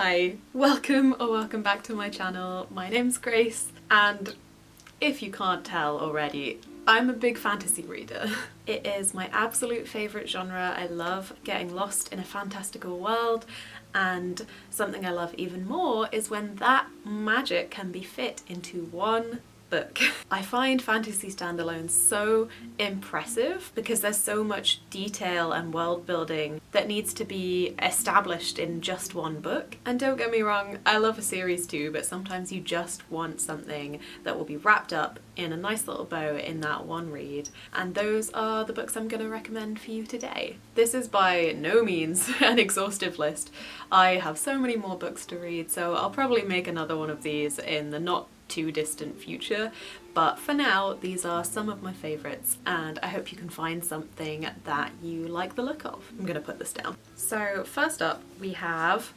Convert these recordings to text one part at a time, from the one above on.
Hi, welcome or welcome back to my channel. My name's Grace, and if you can't tell already, I'm a big fantasy reader. It is my absolute favourite genre. I love getting lost in a fantastical world, and something I love even more is when that magic can be fit into one book. I find fantasy standalones so impressive because there's so much detail and world building that needs to be established in just one book. And don't get me wrong, I love a series too, but sometimes you just want something that will be wrapped up in a nice little bow in that one read. And those are the books I'm going to recommend for you today. This is by no means an exhaustive list. I have so many more books to read, so I'll probably make another one of these in the not too distant future, but for now these are some of my favourites, and I hope you can find something that you like the look of. I'm gonna put this down. So first up we have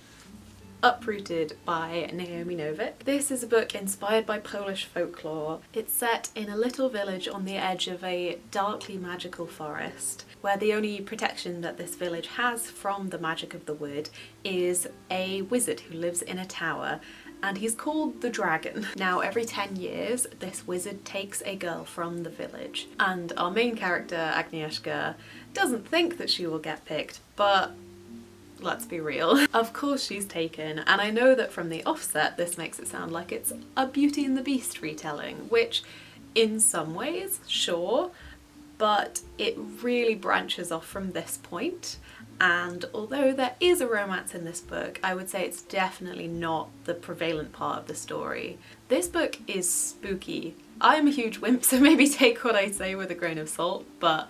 Uprooted by Naomi Novik. This is a book inspired by Polish folklore. It's set in a little village on the edge of a darkly magical forest, where the only protection that this village has from the magic of the wood is a wizard who lives in a tower, and he's called the Dragon. Now, every 10 years, this wizard takes a girl from the village, and our main character, Agnieszka, doesn't think that she will get picked, but let's be real. Of course she's taken, and I know that from the offset this makes it sound like it's a Beauty and the Beast retelling, which in some ways, sure, but it really branches off from this point. And although there is a romance in this book, I would say it's definitely not the prevalent part of the story. This book is spooky. I'm a huge wimp, so maybe take what I say with a grain of salt, but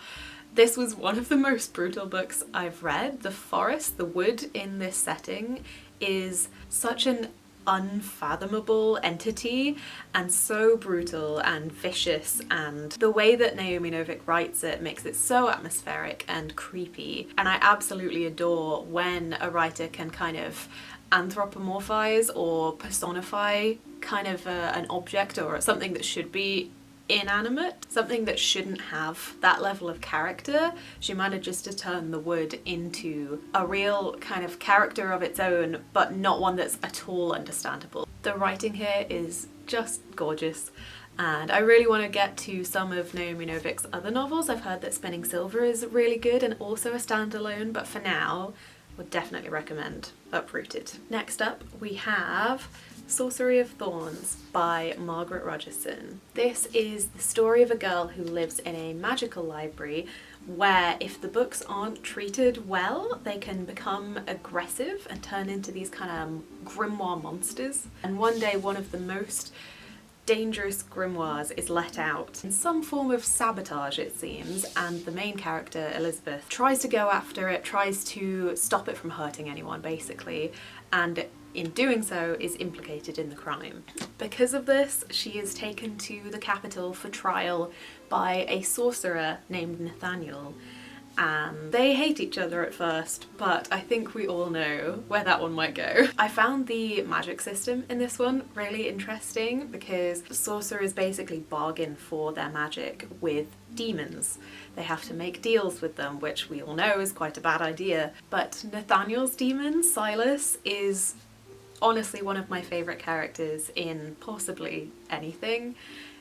this was one of the most brutal books I've read. The forest, the wood in this setting is such an unfathomable entity and so brutal and vicious, and the way that Naomi Novik writes it makes it so atmospheric and creepy, and I absolutely adore when a writer can kind of anthropomorphize or personify kind of an object or something that should be inanimate, something that shouldn't have that level of character. She manages to turn the wood into a real kind of character of its own, but not one that's at all understandable. The writing here is just gorgeous, and I really want to get to some of Naomi Novik's other novels. I've heard that Spinning Silver is really good and also a standalone, but for now would definitely recommend Uprooted. Next up we have Sorcery of Thorns by Margaret Rogerson. This is the story of a girl who lives in a magical library where if the books aren't treated well, they can become aggressive and turn into these kind of grimoire monsters. And one day one of the most dangerous grimoires is let out in some form of sabotage, it seems, and the main character, Elizabeth, tries to go after it, tries to stop it from hurting anyone basically, and in doing so is implicated in the crime. Because of this, she is taken to the capital for trial by a sorcerer named Nathaniel, and they hate each other at first, but I think we all know where that one might go. I found the magic system in this one really interesting because sorcerers basically bargain for their magic with demons. They have to make deals with them, which we all know is quite a bad idea. But Nathaniel's demon, Silas, is honestly one of my favourite characters in possibly anything.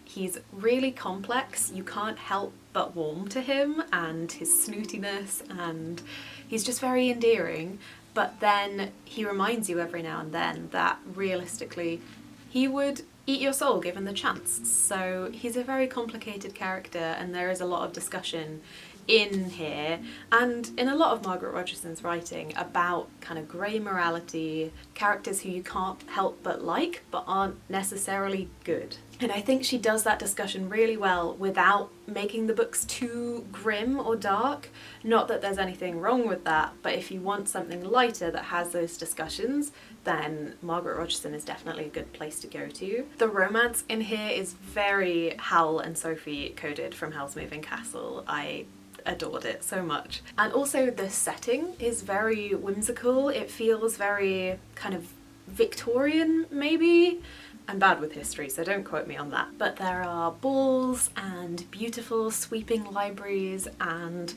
He's really complex, you can't help but warm to him and his snootiness, and he's just very endearing, but then he reminds you every now and then that realistically he would eat your soul given the chance. So he's a very complicated character, and there is a lot of discussion in here and in a lot of Margaret Rogerson's writing about kind of grey morality, characters who you can't help but like but aren't necessarily good. And I think she does that discussion really well without making the books too grim or dark. Not that there's anything wrong with that, but if you want something lighter that has those discussions, then Margaret Rogerson is definitely a good place to go to. The romance in here is very Hal and Sophie coded from Hell's Moving Castle. I adored it so much. And also the setting is very whimsical. It feels very kind of Victorian maybe. I'm bad with history, so don't quote me on that. But there are balls and beautiful sweeping libraries and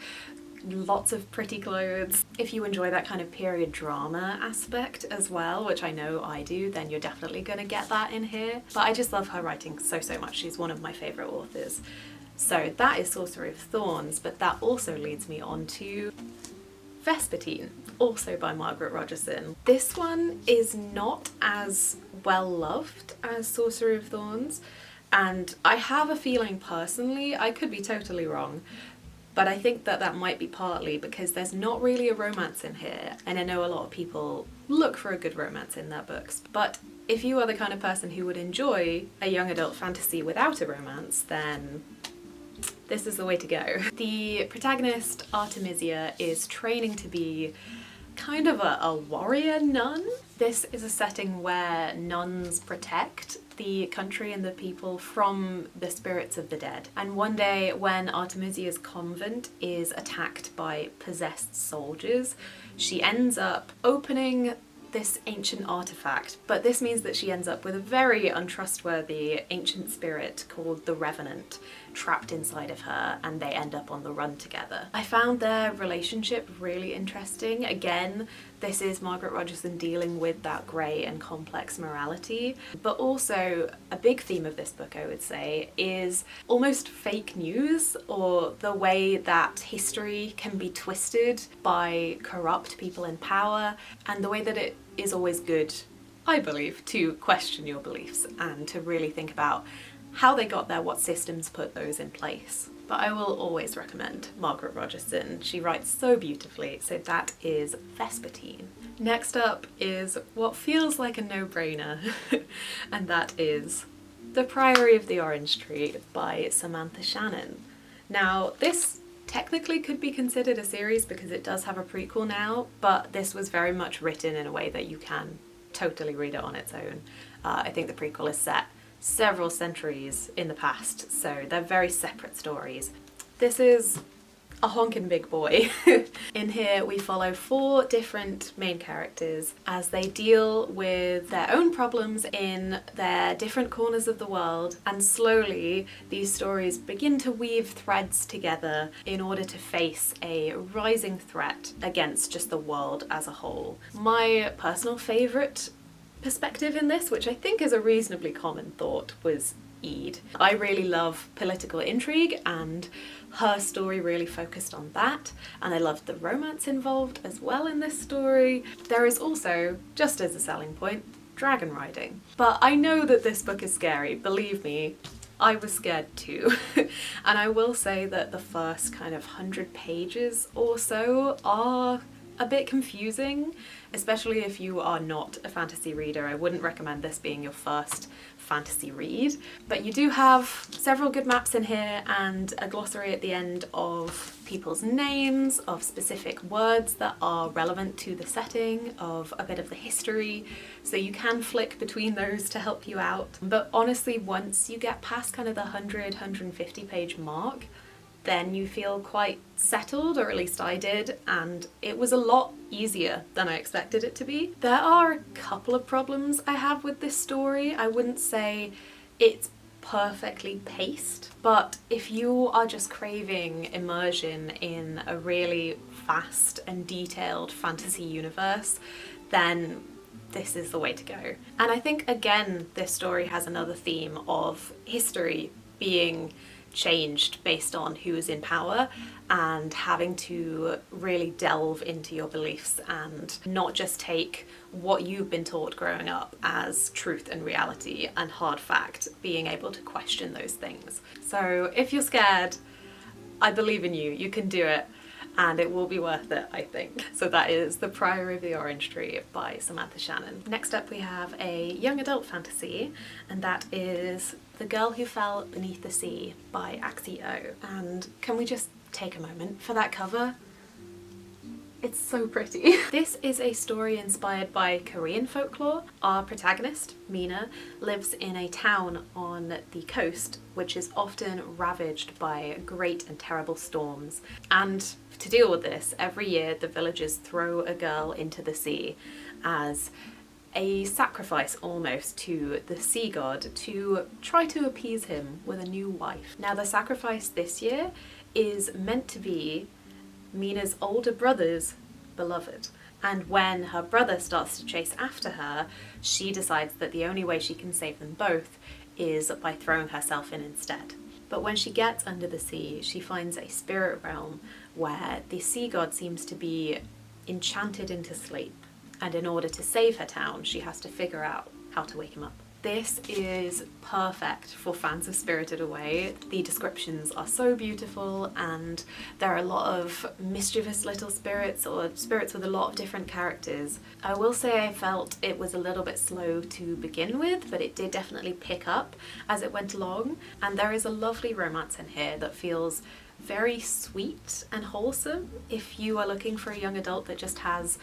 lots of pretty clothes. If you enjoy that kind of period drama aspect as well, which I know I do, then you're definitely gonna get that in here. But I just love her writing so much. She's one of my favourite authors. So that is Sorcery of Thorns, but that also leads me on to Vespertine, also by Margaret Rogerson. This one is not as well loved as Sorcery of Thorns, and I have a feeling personally, I could be totally wrong, but I think that that might be partly because there's not really a romance in here, and I know a lot of people look for a good romance in their books, but if you are the kind of person who would enjoy a young adult fantasy without a romance, then this is the way to go. The protagonist, Artemisia, is training to be kind of a warrior nun. This is a setting where nuns protect the country and the people from the spirits of the dead. And one day when Artemisia's convent is attacked by possessed soldiers, she ends up opening this ancient artifact, but this means that she ends up with a very untrustworthy ancient spirit called the Revenant trapped inside of her, and they end up on the run together. I found their relationship really interesting. Again, this is Margaret Rogerson dealing with that grey and complex morality, but also a big theme of this book, I would say, is almost fake news, or the way that history can be twisted by corrupt people in power, and the way that it is always good, I believe, to question your beliefs and to really think about how they got there, what systems put those in place. But I will always recommend Margaret Rogerson. She writes so beautifully, so that is Vespertine. Next up is what feels like a no-brainer, and that is The Priory of the Orange Tree by Samantha Shannon. Now, this technically could be considered a series because it does have a prequel now, but this was very much written in a way that you can totally read it on its own. I think the prequel is set several centuries in the past, so they're very separate stories. This is a honkin' big boy. In here we follow 4 different main characters as they deal with their own problems in their different corners of the world, and slowly these stories begin to weave threads together in order to face a rising threat against just the world as a whole. My personal favourite perspective in this, which I think is a reasonably common thought, was Ede. I really love political intrigue, and her story really focused on that, and I loved the romance involved as well in this story. There is also, just as a selling point, dragon riding. But I know that this book is scary, believe me, I was scared too. And I will say that the first kind of 100 pages or so are a bit confusing, especially if you are not a fantasy reader. I wouldn't recommend this being your first fantasy read, but you do have several good maps in here and a glossary at the end of people's names, of specific words that are relevant to the setting, of a bit of the history, so you can flick between those to help you out. But honestly, once you get past kind of the 100-150 page mark, then you feel quite settled, or at least I did, and it was a lot easier than I expected it to be. There are a couple of problems I have with this story. I wouldn't say it's perfectly paced, but if you are just craving immersion in a really fast and detailed fantasy universe, then this is the way to go. And I think, again, this story has another theme of history being changed based on who is in power, and having to really delve into your beliefs and not just take what you've been taught growing up as truth and reality and hard fact, being able to question those things. So if you're scared, I believe in you, you can do it, and it will be worth it, I think. So that is The Priory of the Orange Tree by Samantha Shannon. Next up we have a young adult fantasy, and that is The Girl Who Fell Beneath the Sea by Axie O. And can we just take a moment for that cover? It's so pretty. This is a story inspired by Korean folklore. Our protagonist, Mina, lives in a town on the coast which is often ravaged by great and terrible storms. And to deal with this, every year the villagers throw a girl into the sea as a sacrifice almost to the sea god to try to appease him with a new wife. Now the sacrifice this year is meant to be Mina's older brother's beloved. And when her brother starts to chase after her, she decides that the only way she can save them both is by throwing herself in instead. But when she gets under the sea, she finds a spirit realm where the sea god seems to be enchanted into sleep. And in order to save her town, she has to figure out how to wake him up. This is perfect for fans of Spirited Away. The descriptions are so beautiful, and there are a lot of mischievous little spirits, or spirits with a lot of different characters. I will say I felt it was a little bit slow to begin with, but it did definitely pick up as it went along, and there is a lovely romance in here that feels very sweet and wholesome. If you are looking for a young adult that just has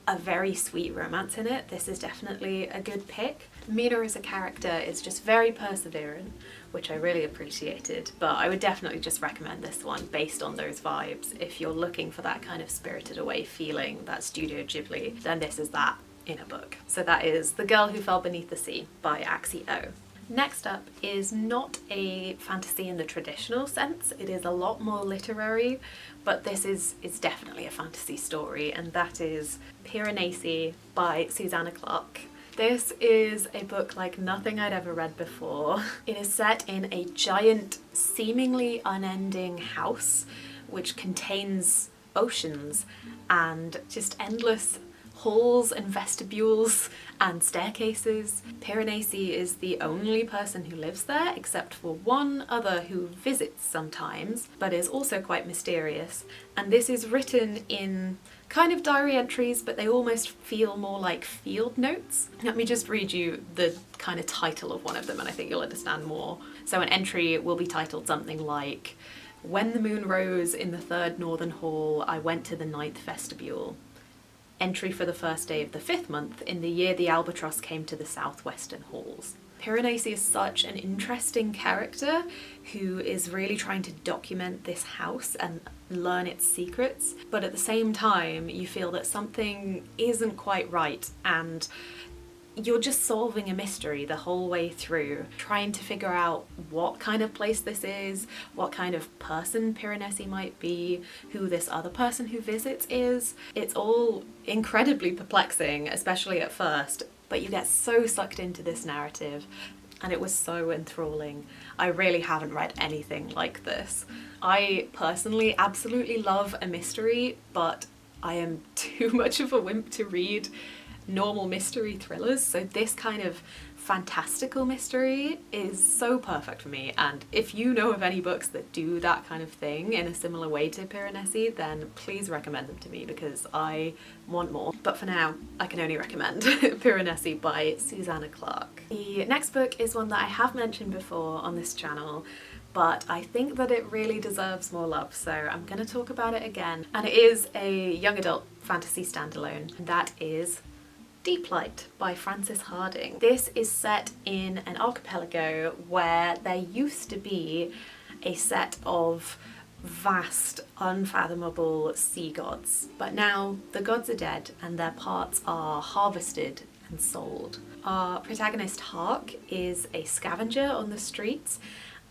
a very sweet romance in it, this is definitely a good pick. Mina as a character is just very perseverant, which I really appreciated, but I would definitely just recommend this one based on those vibes. If you're looking for that kind of Spirited Away feeling, that Studio Ghibli, then this is that in a book. So that is The Girl Who Fell Beneath the Sea by Axie O. Next up is not a fantasy in the traditional sense. It is a lot more literary, but this is definitely a fantasy story, and that is Panacy by Susanna Clarke. This is a book like nothing I'd ever read before. It is set in a giant, seemingly unending house, which contains oceans and just endless halls and vestibules and staircases. Panacy is the only person who lives there, except for one other who visits sometimes, but is also quite mysterious. And this is written in kind of diary entries, but they almost feel more like field notes. Let me just read you the kind of title of one of them, and I think you'll understand more. So an entry will be titled something like, "When the moon rose in the third northern hall, I went to the ninth vestibule. Entry for the first day of the 5th month in the year the albatross came to the southwestern halls." Panacy is such an interesting character who is really trying to document this house and learn its secrets, but at the same time you feel that something isn't quite right, and you're just solving a mystery the whole way through, trying to figure out what kind of place this is, what kind of person Panacy might be, who this other person who visits is. It's all incredibly perplexing, especially at first, but you get so sucked into this narrative, and it was so enthralling. I really haven't read anything like this. I personally absolutely love a mystery, but I am too much of a wimp to read normal mystery thrillers, so this kind of fantastical mystery is so perfect for me. And if you know of any books that do that kind of thing in a similar way to Panacy, then please recommend them to me, because I want more. But for now, I can only recommend Panacy by Susanna Clarke. The next book is one that I have mentioned before on this channel, but I think that it really deserves more love, so I'm going to talk about it again. And it is a young adult fantasy standalone, and that is Deep Light by Frances Harding. This is set in an archipelago where there used to be a set of vast, unfathomable sea gods, but now the gods are dead and their parts are harvested and sold. Our protagonist Hark is a scavenger on the streets,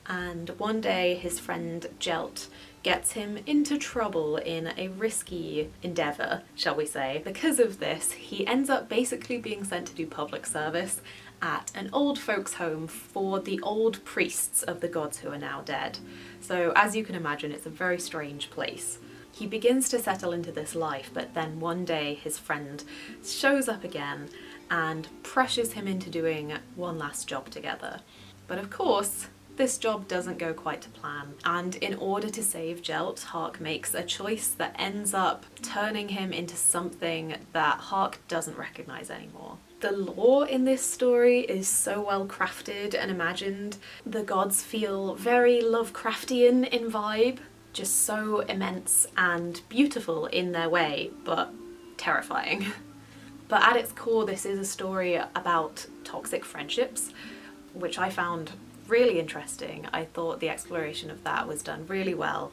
and one day his friend Jelt gets him into trouble in a risky endeavour, shall we say. Because of this, he ends up basically being sent to do public service at an old folks' home for the old priests of the gods who are now dead. So as you can imagine, it's a very strange place. He begins to settle into this life, but then one day his friend shows up again and pressures him into doing one last job together. But of course, this job doesn't go quite to plan, and in order to save Jelt, Hark makes a choice that ends up turning him into something that Hark doesn't recognise anymore. The lore in this story is so well crafted and imagined. The gods feel very Lovecraftian in vibe, just so immense and beautiful in their way, but terrifying. But at its core, this is a story about toxic friendships, which I found really interesting. I thought the exploration of that was done really well.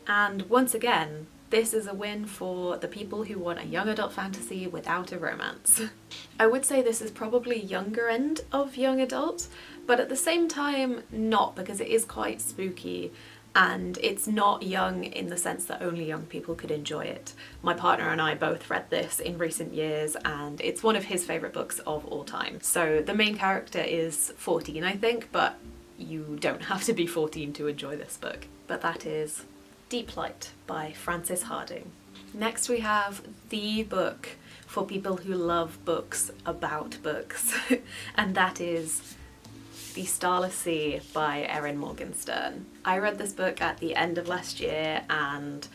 And once again, this is a win for the people who want a young adult fantasy without a romance. I would say this is probably younger end of young adult, but at the same time not, because it is quite spooky and it's not young in the sense that only young people could enjoy it. My partner and I both read this in recent years, and it's one of his favourite books of all time. So the main character is 14, I think, but you don't have to be 14 to enjoy this book. But that is Deep Light by Frances Hardinge. Next we have the book for people who love books about books, and that is The Starless Sea by Erin Morgenstern. I read this book at the end of last year and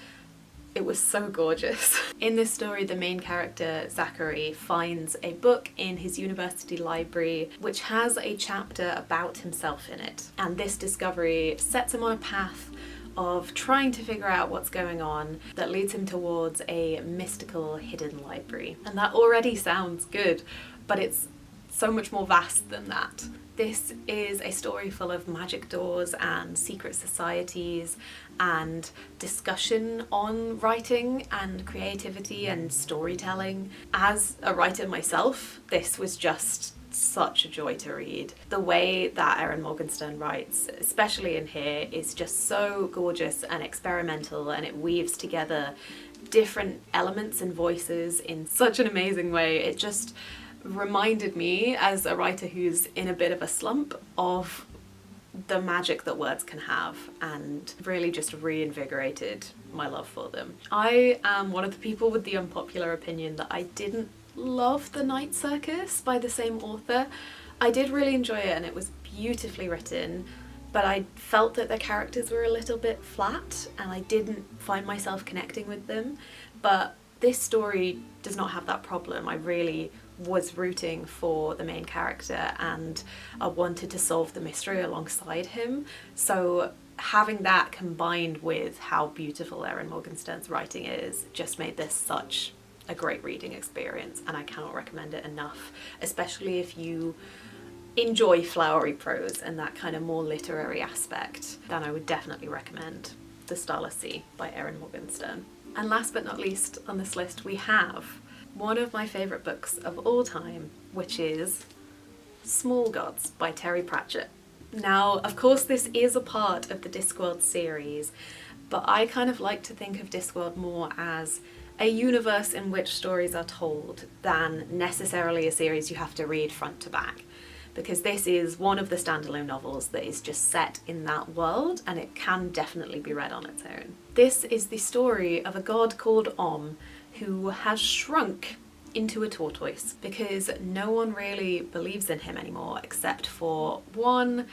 it was so gorgeous. In this story, the main character, Zachary, finds a book in his university library which has a chapter about himself in it. And this discovery sets him on a path of trying to figure out what's going on that leads him towards a mystical hidden library. And that already sounds good, but it's so much more vast than that. This is a story full of magic doors and secret societies and discussion on writing and creativity and storytelling. As a writer myself, this was just such a joy to read. The way that Erin Morgenstern writes, especially in here, is just so gorgeous and experimental, and it weaves together different elements and voices in such an amazing way. It just reminded me, as a writer who's in a bit of a slump, of the magic that words can have, and really just reinvigorated my love for them. I am one of the people with the unpopular opinion that I didn't love The Night Circus by the same author. I did really enjoy it and it was beautifully written, but I felt that the characters were a little bit flat and I didn't find myself connecting with them. But this story does not have that problem. I really was rooting for the main character and I wanted to solve the mystery alongside him. So having that combined with how beautiful Erin Morgenstern's writing is just made this such a great reading experience, and I cannot recommend it enough, especially if you enjoy flowery prose and that kind of more literary aspect. Then I would definitely recommend The Starless Sea by Erin Morgenstern. And last but not least on this list we have one of my favourite books of all time, which is Small Gods by Terry Pratchett. Now, of course, this is a part of the Discworld series, but I kind of like to think of Discworld more as a universe in which stories are told than necessarily a series you have to read front to back, because this is one of the standalone novels that is just set in that world and it can definitely be read on its own. This is the story of a god called Om who has shrunk into a tortoise because no one really believes in him anymore except for one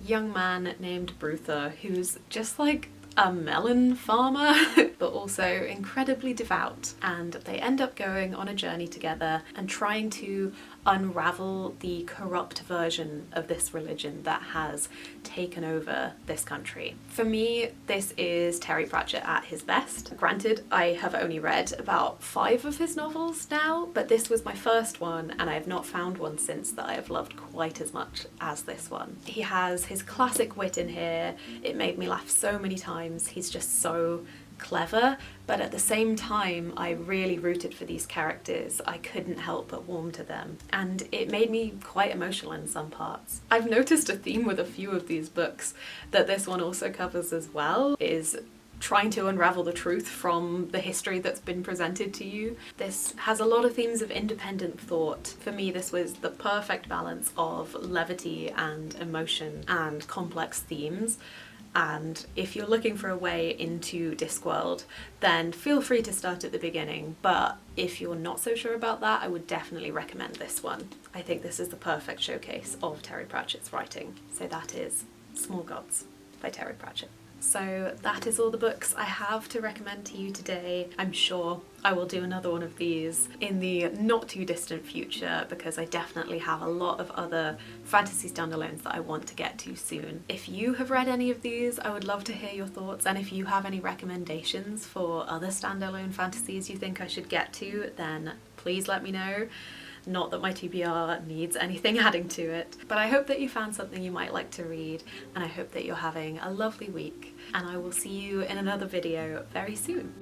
young man named Bruther, who's just like a melon farmer but also incredibly devout, and they end up going on a journey together and trying to unravel the corrupt version of this religion that has taken over this country. For me, this is Terry Pratchett at his best. Granted, I have only read about 5 of his novels now, but this was my first one and I have not found one since that I have loved quite as much as this one. He has his classic wit in here. It made me laugh so many times. He's just so clever, but at the same time I really rooted for these characters. I couldn't help but warm to them, and it made me quite emotional in some parts. I've noticed a theme with a few of these books that this one also covers as well, is trying to unravel the truth from the history that's been presented to you. This has a lot of themes of independent thought. For me, this was the perfect balance of levity and emotion and complex themes. And if you're looking for a way into Discworld, then feel free to start at the beginning. But if you're not so sure about that, I would definitely recommend this one. I think this is the perfect showcase of Terry Pratchett's writing. So that is Small Gods by Terry Pratchett. So that is all the books I have to recommend to you today. I'm sure I will do another one of these in the not too distant future because I definitely have a lot of other fantasy standalones that I want to get to soon. If you have read any of these, I would love to hear your thoughts, and if you have any recommendations for other standalone fantasies you think I should get to, then please let me know. Not that my TBR needs anything adding to it, but I hope that you found something you might like to read, and I hope that you're having a lovely week, and I will see you in another video very soon.